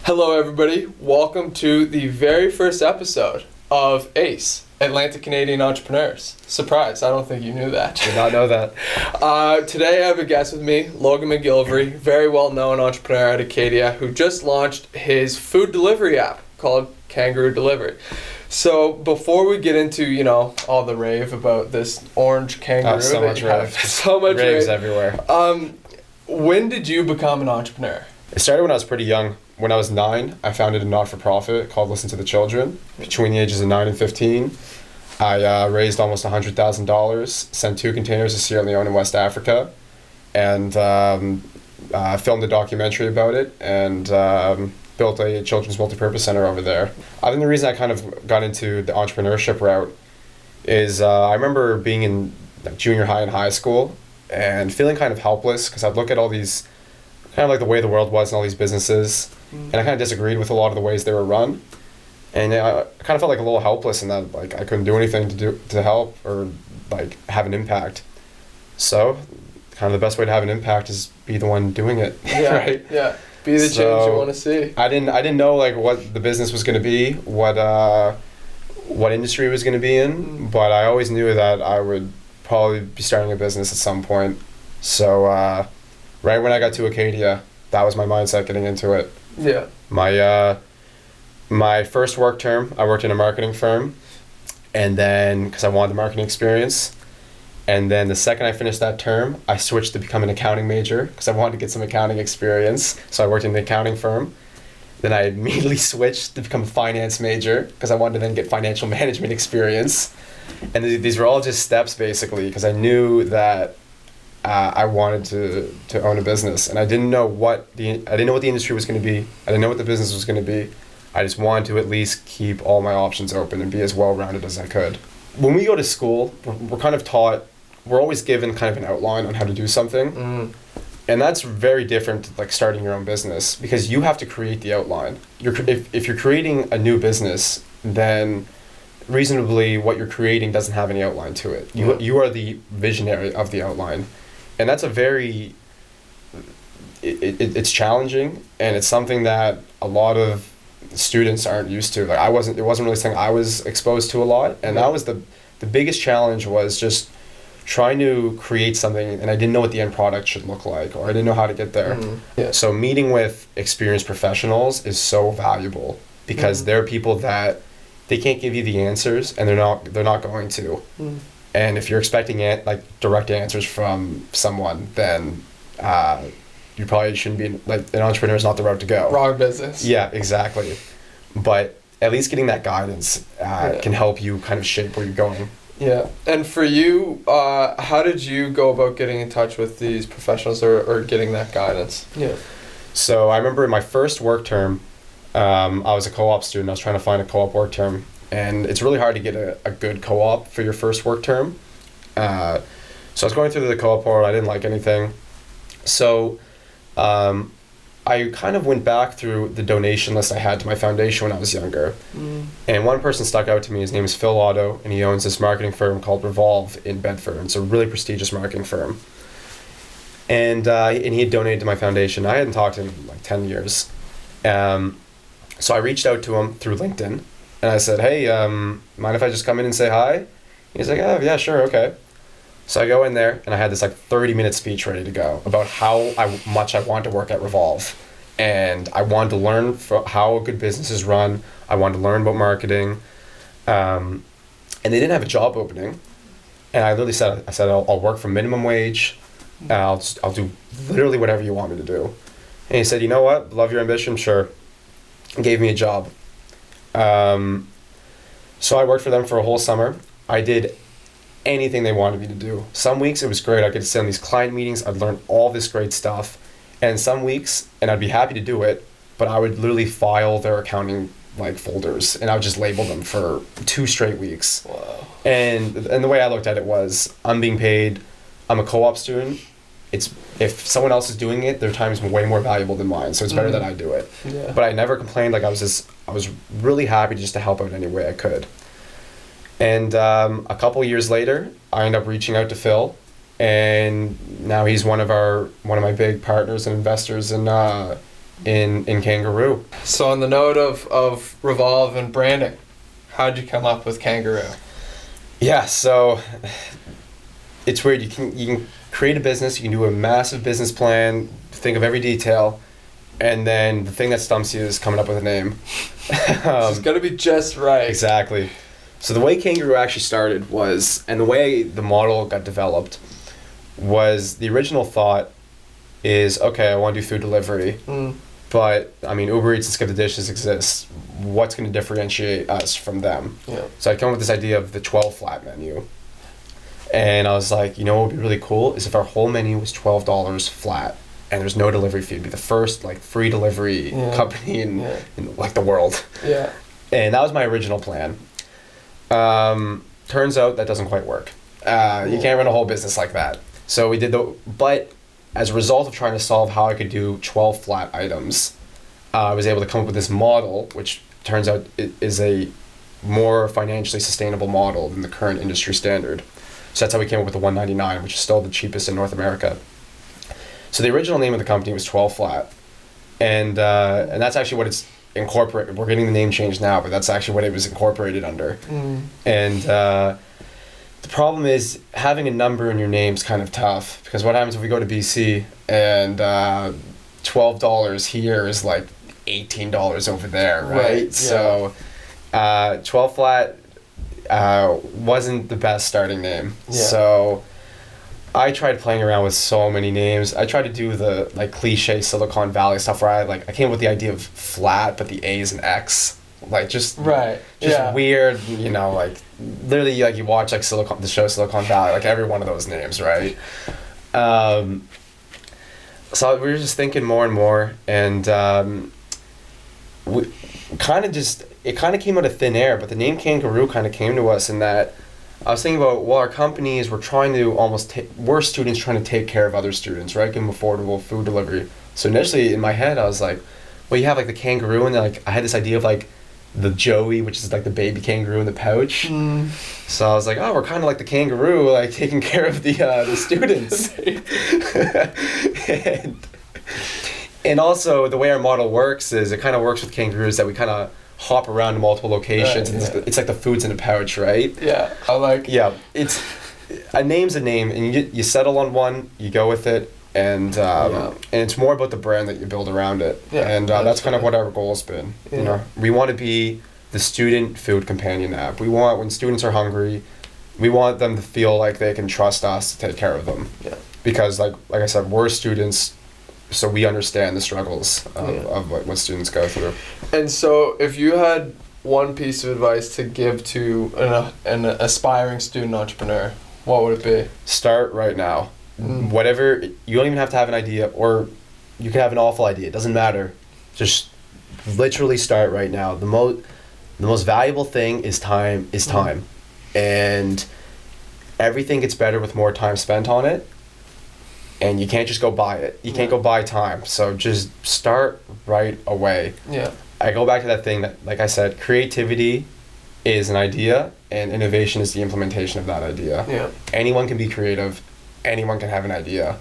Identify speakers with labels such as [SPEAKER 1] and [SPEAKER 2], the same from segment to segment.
[SPEAKER 1] Hello, everybody. Welcome to the very first episode of ACE, Atlantic Canadian Entrepreneurs. Surprise, I don't think you knew that.
[SPEAKER 2] Did not know that.
[SPEAKER 1] Today I have a guest with me, Logan MacGillivray, very well-known entrepreneur at Acadia, who just launched his food delivery app called Kangaroo Delivery. So before we get into, all the rave about this orange kangaroo,
[SPEAKER 2] so much rave.
[SPEAKER 1] So much
[SPEAKER 2] Raves
[SPEAKER 1] rave.
[SPEAKER 2] everywhere.
[SPEAKER 1] When did you become an entrepreneur?
[SPEAKER 2] It started when I was pretty young. When I was 9, I founded a not-for-profit called Listen to the Children. Between the ages of 9 and 15, I raised almost $100,000, sent 2 containers to Sierra Leone in West Africa, and filmed a documentary about it, and built a children's multipurpose center over there. I think the reason I kind of got into the entrepreneurship route is I remember being in junior high and high school and feeling kind of helpless because I'd look at all these, kind of like the way the world was and all these businesses, and I kind of disagreed with a lot of the ways they were run. And I kind of felt like a little helpless in that I couldn't do anything to help or have an impact. So kind of the best way to have an impact is be the one doing it.
[SPEAKER 1] Yeah, right? Yeah. Be the change you want to see.
[SPEAKER 2] I didn't know what the business was going to be, what industry it was going to be in, but I always knew that I would probably be starting a business at some point. So right when I got to Acadia, that was my mindset getting into it.
[SPEAKER 1] Yeah.
[SPEAKER 2] My first work term, I worked in a marketing firm, and then because I wanted the marketing experience, and then the second I finished that term, I switched to become an accounting major because I wanted to get some accounting experience. So I worked in an accounting firm. Then I immediately switched to become a finance major because I wanted to then get financial management experience. And these were all just steps basically because I knew that I wanted to own a business, and I didn't know what the industry was going to be. I didn't know what the business was going to be. I just wanted to at least keep all my options open and be as well-rounded as I could. When we go to school, we're kind of taught, we're always given kind of an outline on how to do something. And that's very different to starting your own business because you have to create the outline. If you're creating a new business, then reasonably what you're creating doesn't have any outline to it. You are the visionary of the outline. And that's it's challenging, and it's something that a lot of students aren't used to. It wasn't really something I was exposed to a lot, and that was the biggest challenge was just trying to create something, and I didn't know what the end product should look like, or I didn't know how to get there.
[SPEAKER 1] Yeah.
[SPEAKER 2] So meeting with experienced professionals is so valuable because they're people that they can't give you the answers, and they're not going to. And if you're expecting direct answers from someone, then you probably shouldn't be an entrepreneur is not the route to go.
[SPEAKER 1] Wrong business.
[SPEAKER 2] Yeah, exactly. But at least getting that guidance can help you kind of shape where you're going.
[SPEAKER 1] Yeah. And for you, how did you go about getting in touch with these professionals or getting that guidance? Yeah.
[SPEAKER 2] So I remember in my first work term, I was a co-op student. I was trying to find a co-op work term. And it's really hard to get a good co-op for your first work term. So I was going through the co-op portal. I didn't like anything. So I kind of went back through the donation list I had to my foundation when I was younger. And one person stuck out to me. His name is Phil Otto, and he owns this marketing firm called Revolve in Bedford. It's a really prestigious marketing firm. And he had donated to my foundation. I hadn't talked to him in 10 years. So I reached out to him through LinkedIn. And I said, hey, mind if I just come in and say hi? He's like, oh, yeah, sure, okay. So I go in there, and I had this 30-minute speech ready to go about how much I want to work at Revolve. And I wanted to learn how a good business is run. I wanted to learn about marketing. And they didn't have a job opening. And I literally said, I'll work for minimum wage. And I'll do literally whatever you want me to do. And he said, you know what? Love your ambition, sure. And gave me a job. So I worked for them for a whole summer. I did anything they wanted me to do. Some weeks it was great. I could sit in these client meetings. I'd learn all this great stuff. And some weeks, and I'd be happy to do it, but I would literally file their accounting folders, and I would just label them for 2 straight weeks.
[SPEAKER 1] Wow.
[SPEAKER 2] And the way I looked at it was, I'm being paid. I'm a co-op student. If someone else is doing it, their time is way more valuable than mine, so it's better that I do it.
[SPEAKER 1] Yeah.
[SPEAKER 2] But I never complained. I was really happy just to help out any way I could. And a couple years later, I ended up reaching out to Phil, and now he's one of my big partners and investors in in Kangaroo.
[SPEAKER 1] So on the note of Revolve and branding, how'd you come up with Kangaroo?
[SPEAKER 2] Yeah, so it's weird. You can create a business, you can do a massive business plan, think of every detail, and then the thing that stumps you is coming up with a name.
[SPEAKER 1] It's got to be just right.
[SPEAKER 2] Exactly. So the way Kangaroo actually started was, and the way the model got developed was, the original thought is, okay, I want to do food delivery, but I mean, Uber Eats and Skip the Dishes exists. What's going to differentiate us from them?
[SPEAKER 1] Yeah.
[SPEAKER 2] So I come up with this idea of the 12 flat menu. And I was like, you know what would be really cool is if our whole menu was $12 flat and there's no delivery fee. It'd be the first like free delivery company in like the world.
[SPEAKER 1] Yeah.
[SPEAKER 2] And that was my original plan. Turns out that doesn't quite work. You can't run a whole business like that. So we did but as a result of trying to solve how I could do 12 flat items, I was able to come up with this model, which turns out is a more financially sustainable model than the current industry standard. So that's how we came up with the $199, which is still the cheapest in North America. So the original name of the company was 12 Flat, and that's actually what it's incorporated. We're getting the name changed now, but that's actually what it was incorporated under. And the problem is having a number in your name is kind of tough, because what happens if we go to BC and $12 here is like $18 over there, right?
[SPEAKER 1] Yeah.
[SPEAKER 2] So 12 Flat wasn't the best starting name.
[SPEAKER 1] Yeah.
[SPEAKER 2] So I tried playing around with so many names. I tried to do the like cliche Silicon Valley stuff where I came up with the idea of flat, but the A is an X. Like just weird, you know, like literally like you watch like the show Silicon Valley, like every one of those names, right? So we were just thinking more and more, and we kind of just, it kind of came out of thin air, but the name Kangaroo kind of came to us in that I was thinking about, well, our companies, we're trying to we're students trying to take care of other students, right? Give them affordable food delivery. So initially in my head, I was like, well, you have like the kangaroo, and then like I had this idea of like the Joey, which is like the baby kangaroo in the pouch. So I was like, oh, we're kind of like the kangaroo, like taking care of the students. and also the way our model works is it kind of works with kangaroos that we kind of hop around to multiple locations.
[SPEAKER 1] Right,
[SPEAKER 2] and it's like the food's in a pouch, right?
[SPEAKER 1] Yeah, I like.
[SPEAKER 2] Yeah, it's a name's a name, and you settle on one, you go with it, and it's more about the brand that you build around it.
[SPEAKER 1] Yeah,
[SPEAKER 2] and that's kind of what our goal's been.
[SPEAKER 1] Yeah.
[SPEAKER 2] You know, we want to be the student food companion app. We want, when students are hungry, we want them to feel like they can trust us to take care of them.
[SPEAKER 1] Yeah.
[SPEAKER 2] Because like I said, we're students, so we understand the struggles of what students go through.
[SPEAKER 1] And so if you had one piece of advice to give to an aspiring student entrepreneur, what would it be? Start
[SPEAKER 2] right now. Whatever, you don't even have to have an idea, or you can have an awful idea. It doesn't matter. Just literally start right now. The most valuable thing is time. And everything gets better with more time spent on it. And you can't just go buy it. You can't go buy time. So just start right away.
[SPEAKER 1] Yeah.
[SPEAKER 2] I go back to that thing that, like I said, creativity is an idea and innovation is the implementation of that idea.
[SPEAKER 1] Yeah.
[SPEAKER 2] Anyone can be creative. Anyone can have an idea.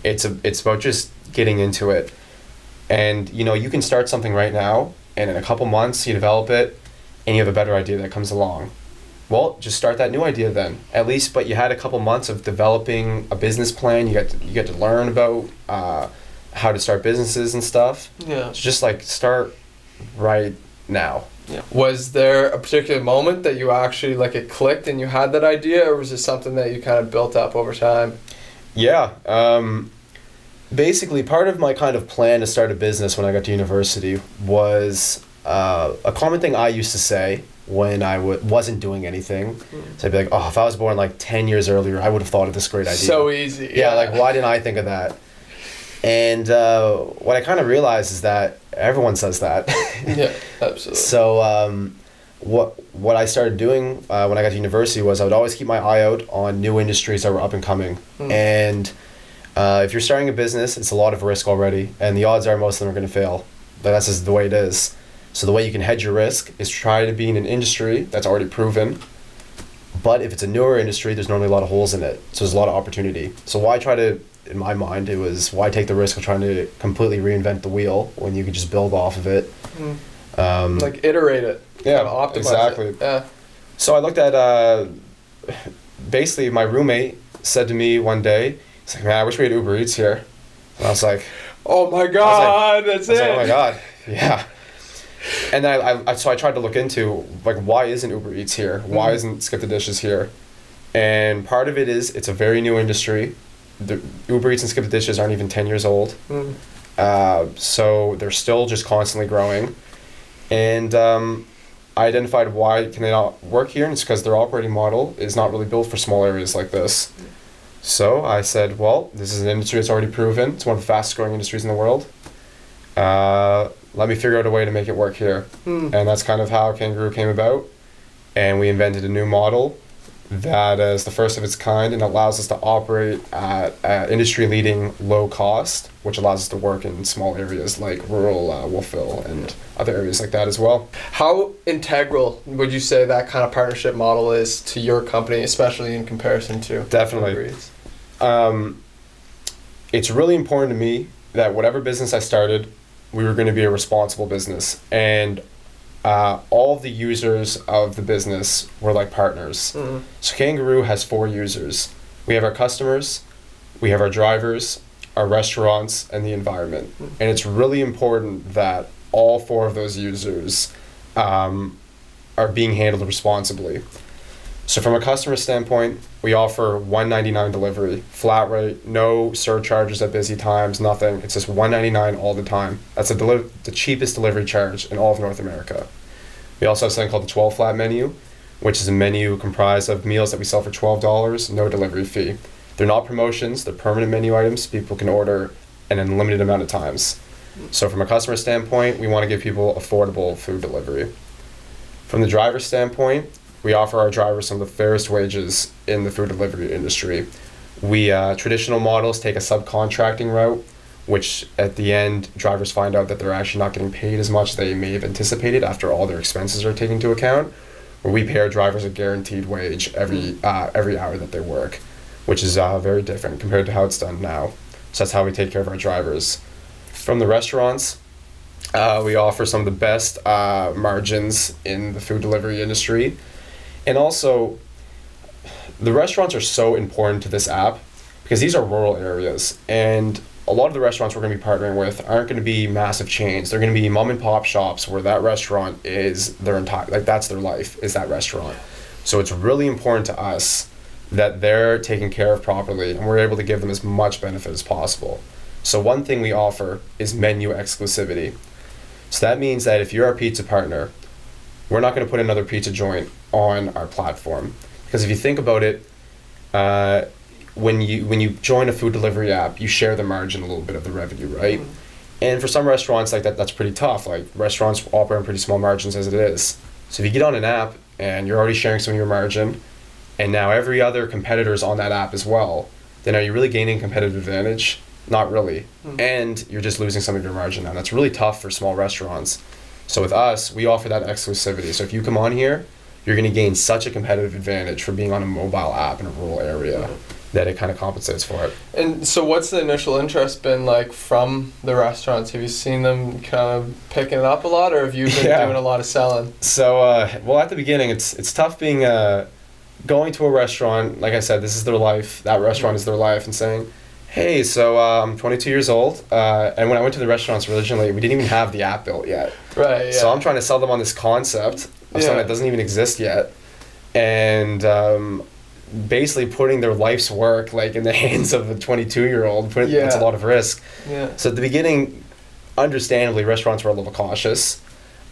[SPEAKER 2] It's about just getting into it. And, you know, you can start something right now, and in a couple months you develop it and you have a better idea that comes along. Well, just start that new idea then. At least, but you had a couple months of developing a business plan. You get to learn about how to start businesses and stuff.
[SPEAKER 1] Yeah.
[SPEAKER 2] So just like start right now.
[SPEAKER 1] Yeah. Was there a particular moment that you actually like it clicked and you had that idea, or was it something that you kind of built up over time?
[SPEAKER 2] Yeah. Basically, part of my kind of plan to start a business when I got to university was a common thing I used to say when I wasn't doing anything. So I'd be like, oh, if I was born like 10 years earlier, I would have thought of this great idea.
[SPEAKER 1] So easy.
[SPEAKER 2] Yeah, like why didn't I think of that? And what I kind of realized is that everyone says that.
[SPEAKER 1] Yeah, absolutely.
[SPEAKER 2] So what I started doing when I got to university was I would always keep my eye out on new industries that were up and coming. And if you're starting a business, it's a lot of risk already, and the odds are most of them are going to fail. But that's just the way it is. So the way you can hedge your risk is try to be in an industry that's already proven. But if it's a newer industry, there's normally a lot of holes in it. So there's a lot of opportunity. So why try to in my mind, it was why take the risk of trying to completely reinvent the wheel when you could just build off of it.
[SPEAKER 1] Like iterate it.
[SPEAKER 2] Yeah,
[SPEAKER 1] kinda optimize
[SPEAKER 2] exactly.
[SPEAKER 1] It. Yeah.
[SPEAKER 2] So I looked at, basically my roommate said to me one day, he's like, man, I wish we had Uber Eats here. And I was like,
[SPEAKER 1] Oh my God, that's it.
[SPEAKER 2] oh my God, yeah. And then so I tried to look into, like, why isn't Uber Eats here? Why isn't Skip the Dishes here? And part of it is it's a very new industry. The Uber Eats and Skip the Dishes aren't even 10 years old. So they're still just constantly growing. And I identified why can they not work here, and it's because their operating model is not really built for small areas like this. So I said, well, this is an industry that's already proven. It's one of the fastest growing industries in the world. Let me figure out a way to make it work here. And that's kind of how Kangaroo came about. And we invented a new model that is the first of its kind and allows us to operate at industry-leading low cost, which allows us to work in small areas like rural Wolfville and other areas like that as well.
[SPEAKER 1] How integral would you say that kind of partnership model is to your company, especially in comparison to
[SPEAKER 2] Definitely.
[SPEAKER 1] Uber Eats?
[SPEAKER 2] It's really important to me that whatever business I started, we were going to be a responsible business. And all of the users of the business were like partners. So Kangaroo has 4 users. We have our customers, we have our drivers, our restaurants, and the environment. And it's really important that all 4 of those users are being handled responsibly. So from a customer standpoint, we offer $1.99 delivery, flat rate, no surcharges at busy times, nothing. It's just $1.99 all the time. That's the cheapest delivery charge in all of North America. We also have something called the 12 flat menu, which is a menu comprised of meals that we sell for $12, no delivery fee. They're not promotions, they're permanent menu items people can order an unlimited amount of times. So from a customer standpoint, we want to give people affordable food delivery. From the driver standpoint, we offer our drivers some of the fairest wages in the food delivery industry. We traditional models take a subcontracting route, which at the end, drivers find out that they're actually not getting paid as much as they may have anticipated after all their expenses are taken into account, where we pay our drivers a guaranteed wage every hour that they work, which is very different compared to how it's done now. So that's how we take care of our drivers. From the restaurants, we offer some of the best margins in the food delivery industry. And also, the restaurants are so important to this app because these are rural areas, and a lot of the restaurants we're going to be partnering with aren't going to be massive chains. They're going to be mom and pop shops where that restaurant is their entire, like that's their life, is that restaurant. So it's really important to us that they're taken care of properly and we're able to give them as much benefit as possible. So one thing we offer is menu exclusivity. So that means that if you're our pizza partner, we're not going to put another pizza joint on our platform. Because if you think about it, when you join a food delivery app, you share the margin a little bit of the revenue, right? And for some restaurants like that's pretty tough. Like restaurants operate on pretty small margins as it is. So if you get on an app and you're already sharing some of your margin, and now every other competitor is on that app as well, then are you really gaining competitive advantage? Not really. And you're just losing some of your margin, and that's really tough for small restaurants. So with us, we offer that exclusivity. So if you come on here, you're going to gain such a competitive advantage for being on a mobile app in a rural area that it kind of compensates for it.
[SPEAKER 1] And so what's the initial interest been like from the restaurants? Have you seen them kind of picking it up a lot, or have you been doing a lot of selling?
[SPEAKER 2] So, well, at the beginning, it's tough being, going to a restaurant, like I said, this is their life, that restaurant is their life, and saying, hey, so I'm 22 years old, and when I went to the restaurants originally, we didn't even have the app built yet.
[SPEAKER 1] Right, yeah.
[SPEAKER 2] So I'm trying to sell them on this concept of something that doesn't even exist yet, and basically putting their life's work like in the hands of a 22-year-old, that's a lot of risk. Yeah. So at the beginning, understandably, restaurants were a little cautious,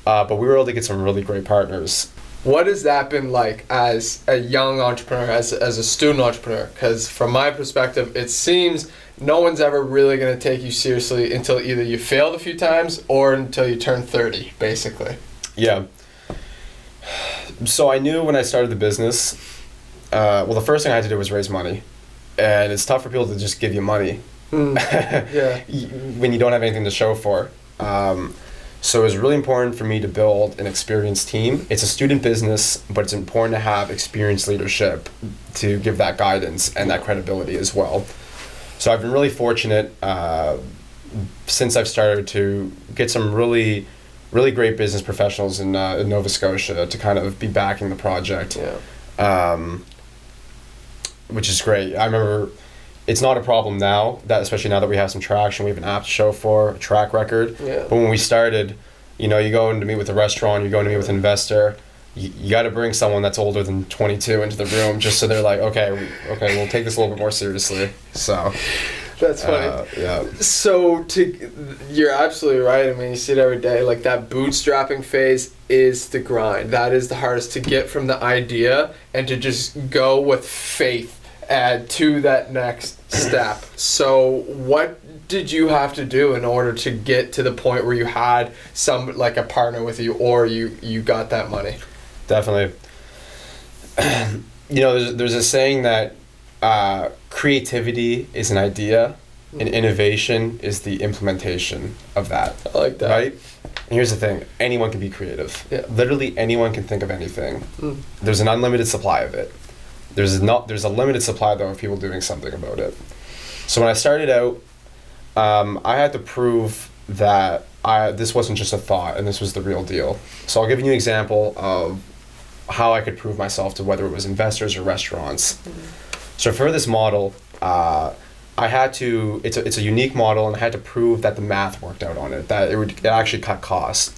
[SPEAKER 2] but we were able to get some really great partners.
[SPEAKER 1] What has that been like as a young entrepreneur, as a student entrepreneur? Because from my perspective, it seems no one's ever really going to take you seriously until either you failed a few times or until you turn 30, basically. Yeah.
[SPEAKER 2] So I knew when I started the business, well, the first thing I had to do was raise money. And it's tough for people to just give you money when you don't have anything to show for. So it was really important for me to build an experienced team. It's a student business, but it's important to have experienced leadership to give that guidance and that credibility as well. So I've been really fortunate since I've started to get some really, really great business professionals in Nova Scotia to kind of be backing the project, which is great. I remember it's not a problem now, that especially now that we have some traction, we have an app to show for, a track record.
[SPEAKER 1] Yeah.
[SPEAKER 2] But when we started, you know, you go in to meet with a restaurant, you're going to meet with an investor, you got to bring someone that's older than 22 into the room just so they're like, okay, we'll take this a little bit more seriously. So
[SPEAKER 1] that's funny.
[SPEAKER 2] Yeah.
[SPEAKER 1] So you're absolutely right. I mean, you see it every day. Like, that bootstrapping phase is the grind. That is the hardest to get from the idea and to just go with faith to that next step. So what did you have to do in order to get to the point where you had like a partner with you, or you got that money?
[SPEAKER 2] Definitely. You know, there's a saying that creativity is an idea and innovation is the implementation of that.
[SPEAKER 1] I like that.
[SPEAKER 2] Right? And here's the thing. Anyone can be creative.
[SPEAKER 1] Yeah.
[SPEAKER 2] Literally anyone can think of anything. There's an unlimited supply of it. There's a limited supply, though, of people doing something about it. So when I started out, I had to prove that this wasn't just a thought and this was the real deal. So I'll give you an example of how I could prove myself to whether it was investors or restaurants. So for this model, I had to, it's a unique model, and I had to prove that the math worked out on it, that it actually cut costs.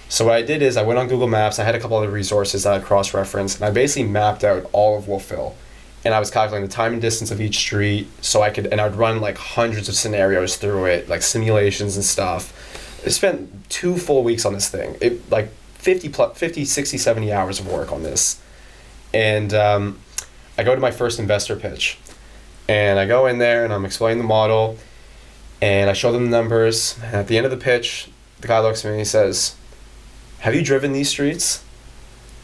[SPEAKER 2] So what I did is I went on Google Maps, I had a couple other resources that I cross-referenced, and I basically mapped out all of Wolfville. And I was calculating the time and distance of each street, so I'd run like hundreds of scenarios through it, like simulations and stuff. I spent 2 full weeks on this thing. It like 50, 60, 70 hours of work on this. And I go to my first investor pitch. And I go in there and I'm explaining the model, and I show them the numbers. And at the end of the pitch, the guy looks at me and he says, "Have you driven these streets?"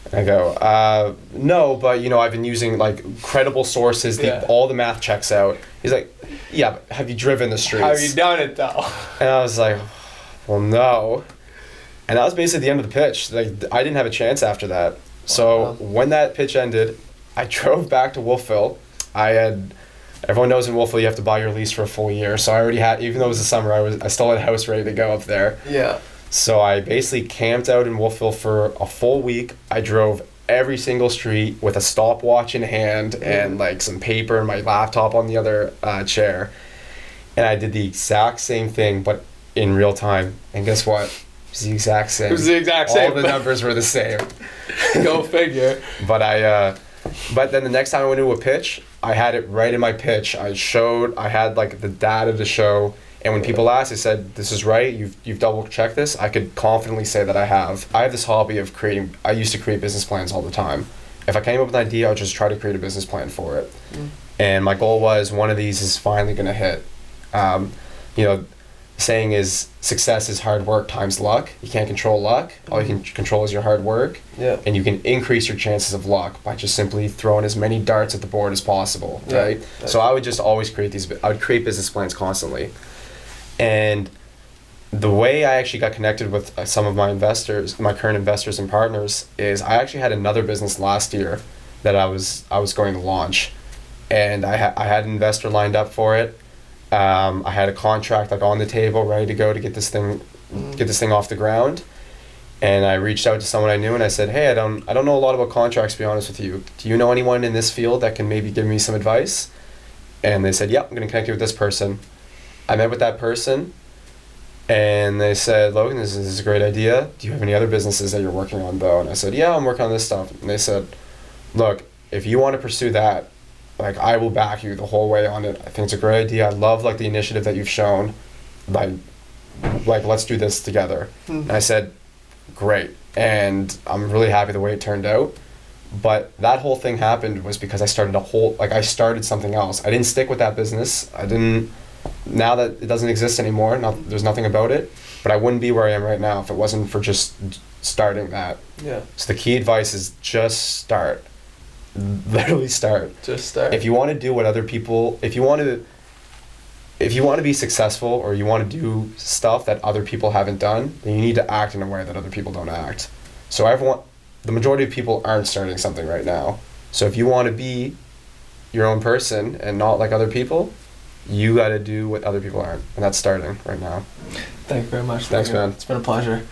[SPEAKER 2] And I go, "No, but you know, I've been using like credible sources. All the math checks out." He's like, "Yeah, but have you driven the streets?"
[SPEAKER 1] Have you done it though?
[SPEAKER 2] And I was like, "Well, no." And that was basically the end of the pitch. Like, I didn't have a chance after that. So when that pitch ended, I drove back to Wolfville. Everyone knows in Wolfville you have to buy your lease for a full year. So I already had, even though it was the summer, I still had a house ready to go up there.
[SPEAKER 1] Yeah.
[SPEAKER 2] So I basically camped out in Wolfville for a full week. I drove every single street with a stopwatch in hand and like some paper and my laptop on the other chair. And I did the exact same thing, but in real time. And guess what? It was the exact same.
[SPEAKER 1] It was the exact same.
[SPEAKER 2] All the numbers were the same.
[SPEAKER 1] Go figure.
[SPEAKER 2] But then the next time I went to a pitch, I had it right in my pitch. I had like the data to show. And when people asked, I said, "This is right. You've double checked this." I could confidently say that I have. I have this hobby of creating. I used to create business plans all the time. If I came up with an idea, I'd just try to create a business plan for it. And my goal was, one of these is finally going to hit. You know, the saying is, success is hard work times luck. You can't control luck. All you can control is your hard work.
[SPEAKER 1] Yeah.
[SPEAKER 2] And you can increase your chances of luck by just simply throwing as many darts at the board as possible, right? So I would just always create business plans constantly. And the way I actually got connected with some of my investors, my current investors and partners, is I actually had another business last year that I was going to launch, and I had an investor lined up for it. I had a contract like on the table, ready to go to get this thing off the ground. And I reached out to someone I knew and I said, "Hey, I don't know a lot about contracts, to be honest with you. Do you know anyone in this field that can maybe give me some advice?" And they said, "Yep, I'm going to connect you with this person." I met with that person, and they said, "Logan, this is a great idea. Do you have any other businesses that you're working on, though?" And I said, "Yeah, I'm working on this stuff." And they said, "Look, if you want to pursue that, like, I will back you the whole way on it. I think it's a great idea. I love like the initiative that you've shown. Like let's do this together." And I said, "Great." And I'm really happy the way it turned out. But that whole thing happened was because I started something else. I didn't stick with that business. Now that it doesn't exist anymore, there's nothing about it, but I wouldn't be where I am right now if it wasn't for just starting that. Yeah. So the key advice is just start. Literally start.
[SPEAKER 1] Just start.
[SPEAKER 2] If you want to do what other people, if you want to be successful, or you want to do stuff that other people haven't done, then you need to act in a way that other people don't act. So the majority of people aren't starting something right now. So if you want to be your own person and not like other people, you got to do what other people aren't, and that's starting right now.
[SPEAKER 1] Thank you very much.
[SPEAKER 2] Thanks,
[SPEAKER 1] Logan.
[SPEAKER 2] man.
[SPEAKER 1] It's been a pleasure.